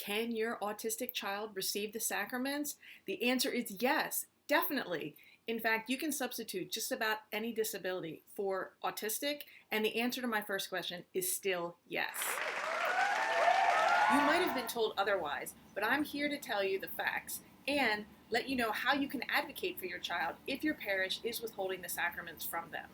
Can your autistic child receive the sacraments? The answer is yes, definitely. In fact, you can substitute just about any disability for autistic, and the answer to my first question is still yes. You might have been told otherwise, but I'm here to tell you the facts and let you know how you can advocate for your child if your parish is withholding the sacraments from them.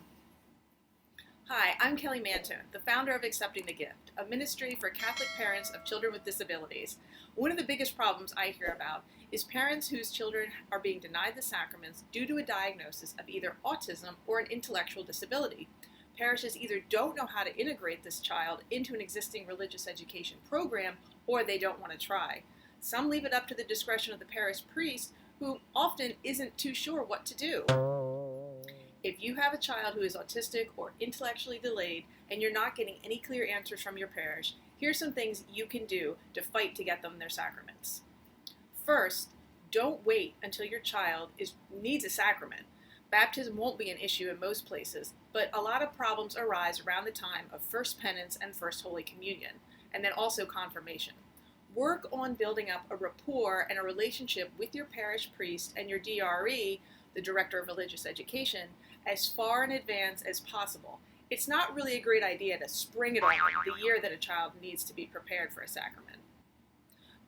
Hi, I'm Kelly Mantoan, the founder of Accepting the Gift, a ministry for Catholic parents of children with disabilities. One of the biggest problems I hear about is parents whose children are being denied the sacraments due to a diagnosis of either autism or an intellectual disability. Parishes either don't know how to integrate this child into an existing religious education program, or they don't want to try. Some leave it up to the discretion of the parish priest, who often isn't too sure what to do. If you have a child who is autistic or intellectually delayed and you're not getting any clear answers from your parish, here's some things you can do to fight to get them their sacraments. First, don't wait until your child needs a sacrament. Baptism won't be an issue in most places, but a lot of problems arise around the time of First Penance and First Holy Communion, and then also confirmation. Work on building up a rapport and a relationship with your parish priest and your DRE, the Director of Religious Education, as far in advance as possible. It's not really a great idea to spring it on the year that a child needs to be prepared for a sacrament.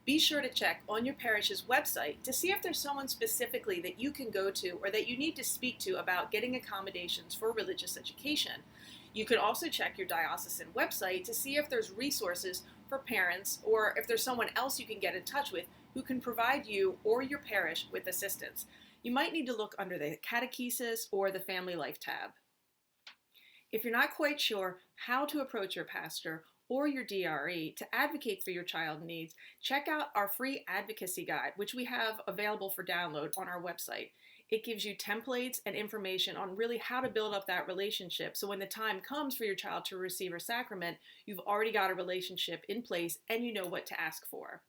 Be sure to check on your parish's website to see if there's someone specifically that you can go to or that you need to speak to about getting accommodations for religious education. You can also check your diocesan website to see if there's resources for parents or if there's someone else you can get in touch with who can provide you or your parish with assistance. You might need to look under the catechesis or the family life tab. If you're not quite sure how to approach your pastor or your DRE to advocate for your child needs, check out our free advocacy guide, which we have available for download on our website. It gives you templates and information on really how to build up that relationship, so when the time comes for your child to receive a sacrament, you've already got a relationship in place and you know what to ask for.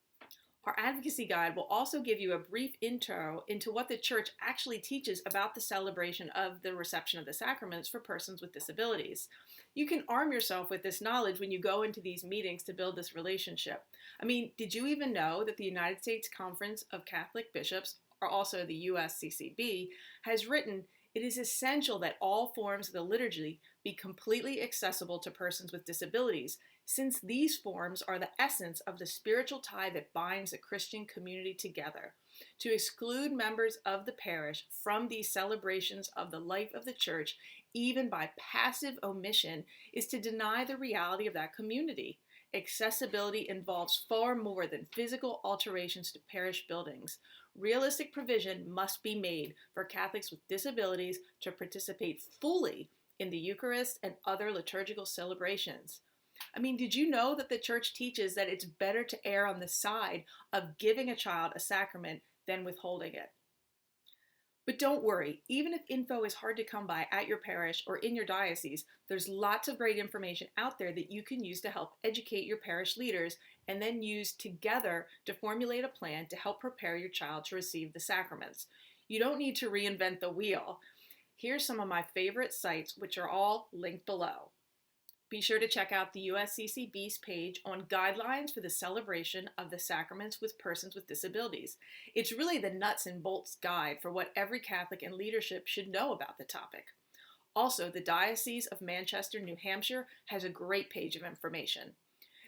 Our advocacy guide will also give you a brief intro into what the church actually teaches about the celebration of the reception of the sacraments for persons with disabilities. You can arm yourself with this knowledge when you go into these meetings to build this relationship. I mean, did you even know that the United States Conference of Catholic Bishops, or also the USCCB, has written, "It is essential that all forms of the liturgy be completely accessible to persons with disabilities, since these forms are the essence of the spiritual tie that binds the Christian community together. To exclude members of the parish from these celebrations of the life of the church, even by passive omission, is to deny the reality of that community. Accessibility involves far more than physical alterations to parish buildings. Realistic provision must be made for Catholics with disabilities to participate fully in the Eucharist and other liturgical celebrations." I mean, did you know that the church teaches that it's better to err on the side of giving a child a sacrament than withholding it? But don't worry, even if info is hard to come by at your parish or in your diocese, there's lots of great information out there that you can use to help educate your parish leaders and then use together to formulate a plan to help prepare your child to receive the sacraments. You don't need to reinvent the wheel. Here's some of my favorite sites, which are all linked below. Be sure to check out the USCCB's page on guidelines for the celebration of the sacraments with persons with disabilities. It's really the nuts and bolts guide for what every Catholic and leadership should know about the topic. Also, the Diocese of Manchester, New Hampshire has a great page of information.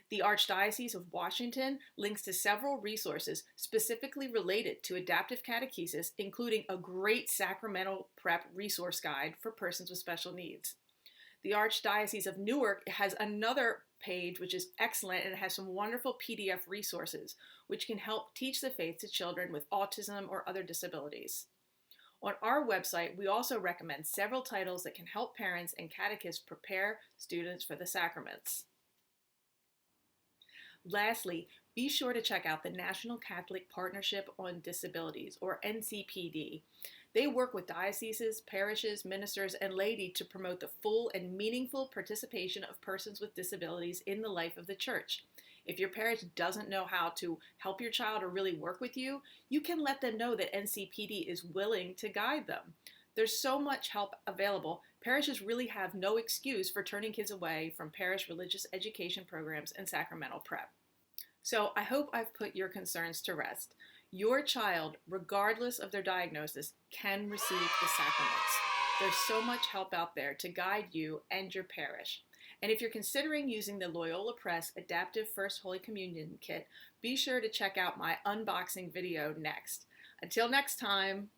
The Archdiocese of Washington links to several resources specifically related to adaptive catechesis, including a great sacramental prep resource guide for persons with special needs. The Archdiocese of Newark has another page which is excellent, and it has some wonderful PDF resources which can help teach the faith to children with autism or other disabilities. On our website, we also recommend several titles that can help parents and catechists prepare students for the sacraments. Lastly, be sure to check out the National Catholic Partnership on Disabilities, or NCPD. They work with dioceses, parishes, ministers, and laity to promote the full and meaningful participation of persons with disabilities in the life of the church. If your parish doesn't know how to help your child or really work with you, you can let them know that NCPD is willing to guide them. There's so much help available, parishes really have no excuse for turning kids away from parish religious education programs and sacramental prep. So I hope I've put your concerns to rest. Your child, regardless of their diagnosis, can receive the sacraments. There's so much help out there to guide you and your parish. And if you're considering using the Loyola Press Adaptive First Holy Communion Kit, be sure to check out my unboxing video next. Until next time.